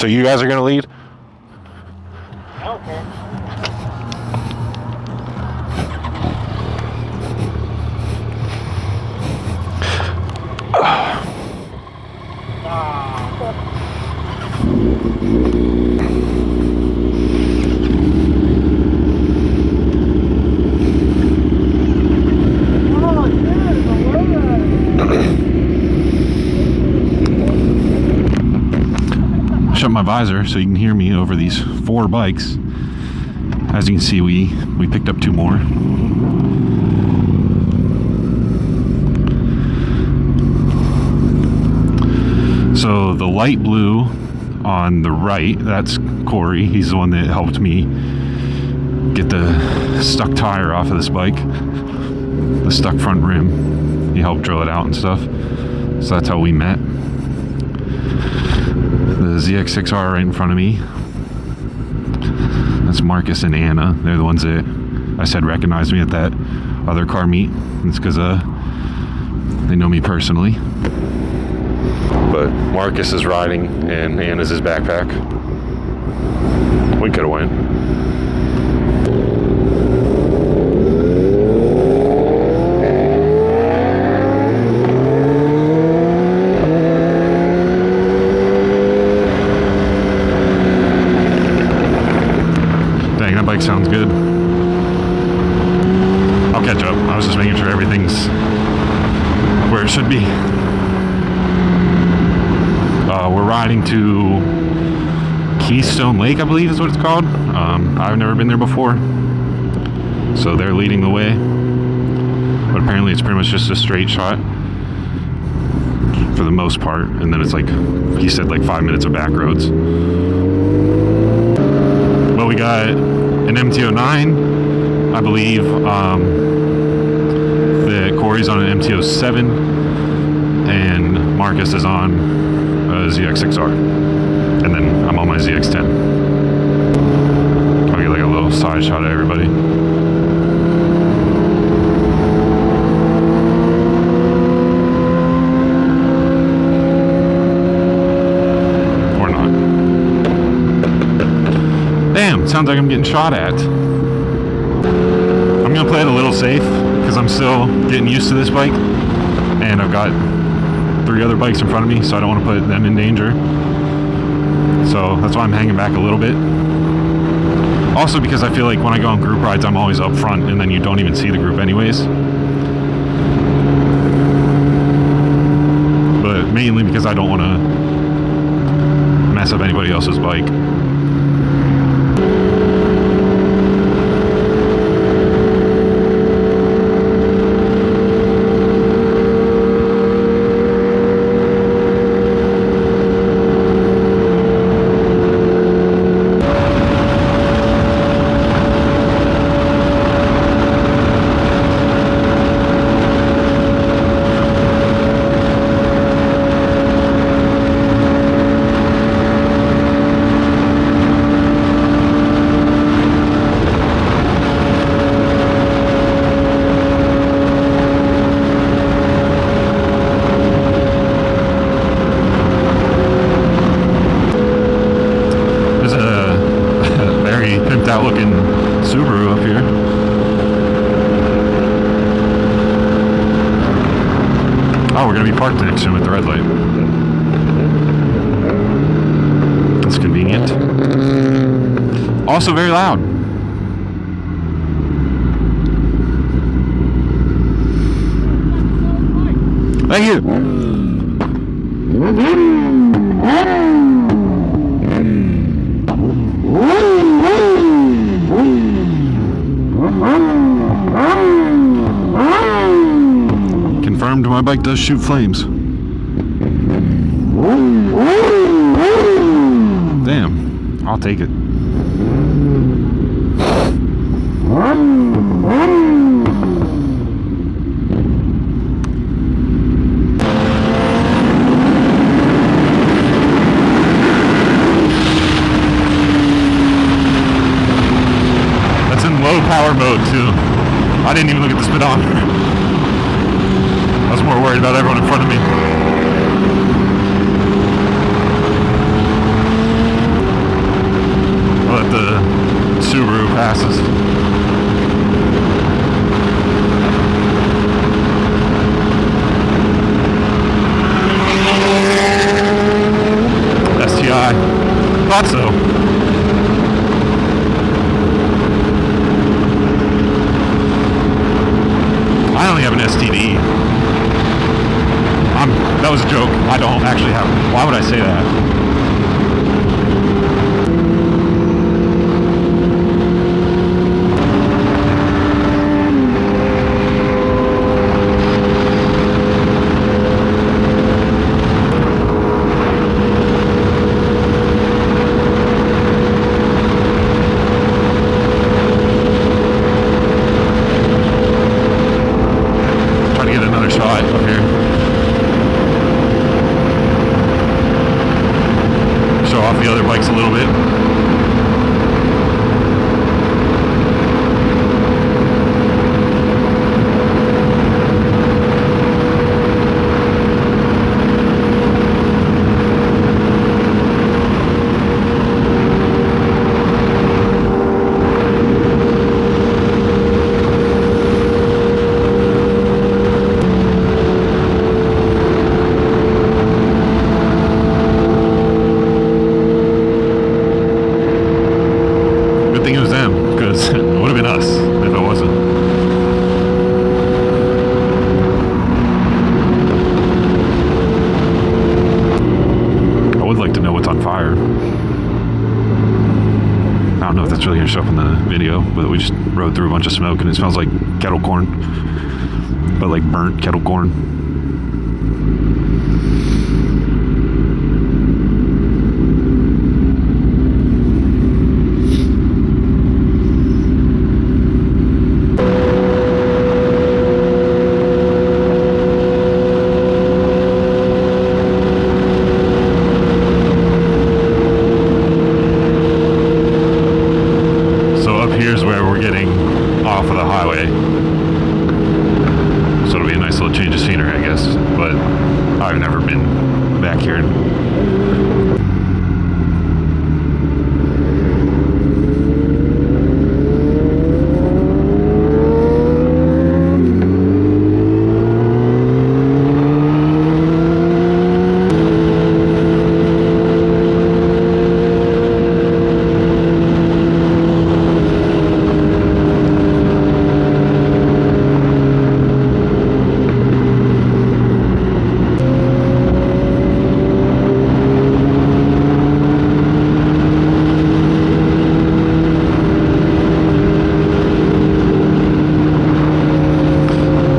So you guys are gonna lead? I don't care. Shut my visor so you can hear me over these 4 bikes. As you can see, we picked up 2 more. So the light blue on the right, that's Corey. He's the one that helped me get the stuck tire off of this bike, the stuck front rim. He helped drill it out and stuff. So that's how we met. The ZX10-R right in front of me. That's Marcus and Anna. They're the ones that I said recognized me at that other car meet. It's because they know me personally. But Marcus is riding and Anna's his backpack. We could have went. Dang, that bike sounds good. I'll catch up. I was just making sure everything's where it should be. We're riding to Keystone Lake, I believe is what it's called. I've never been there before, so they're leading the way. But apparently it's pretty much just a straight shot for the most part, and then it's like, he said, like 5 minutes of back roads. But we got an MT-09, I believe. That Corey's on an MT-07, and Marcus is on ZX6R, and then I'm on my ZX10. I'll get like a little side shot of everybody. Or not. Damn, sounds like I'm getting shot at. I'm gonna play it a little safe because I'm still getting used to this bike, and I've got 3 other bikes in front of me, so I don't want to put them in danger. So that's why I'm hanging back a little bit. Also because I feel like when I go on group rides, I'm always up front, and then you don't even see the group anyways. But mainly because I don't want to mess up anybody else's bike. Looking Subaru up here. Oh, we're gonna be parked next to him at the red light. That's convenient. Also very loud. Thank you. Confirmed my bike does shoot flames. Damn, I'll take it. That's in low power mode too. I didn't even look at the speedometer. I was more worried about everyone in front of me. Why would I say that? The other bikes a little bit. Really gonna show up in the video, but we just rode through a bunch of smoke and it smells like kettle corn, but like burnt kettle corn. Here's where we're getting off of the highway, so it'll be a nice little change of scenery, I guess, but I've never been back here.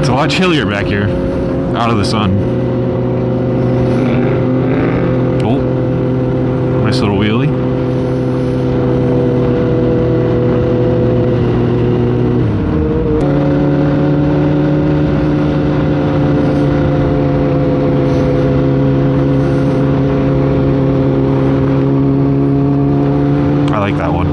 A lot chillier back here, out of the sun. Oh, nice little wheelie. I like that one.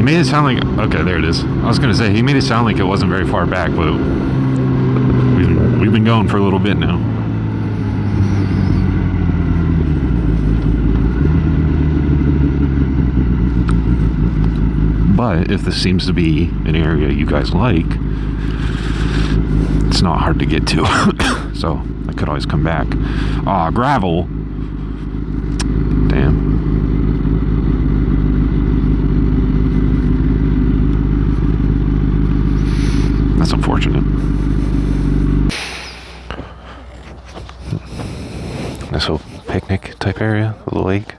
Made it sound like, okay, there it is. I was gonna say he made it sound like it wasn't very far back, but we've been going for a little bit now. But if this seems to be an area you guys like, it's not hard to get to. So I could always come back. Ah, gravel. Damn. That's unfortunate. Nice little picnic type area, a little lake.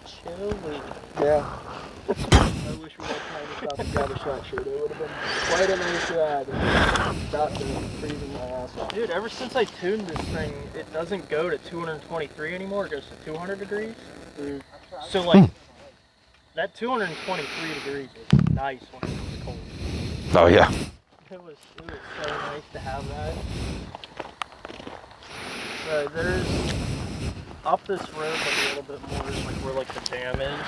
Chilly. Yeah. I wish we had time to stop and grab a shot shirt. It would have been quite a nice ride. Without the freezing my ass off. Dude, ever since I tuned this thing, it doesn't go to 223 anymore. It goes to 200 degrees. So like, that 223 degrees is nice when it was cold. Oh yeah. It was so nice to have that. So there's up this road like a little bit more, like where like the dam is.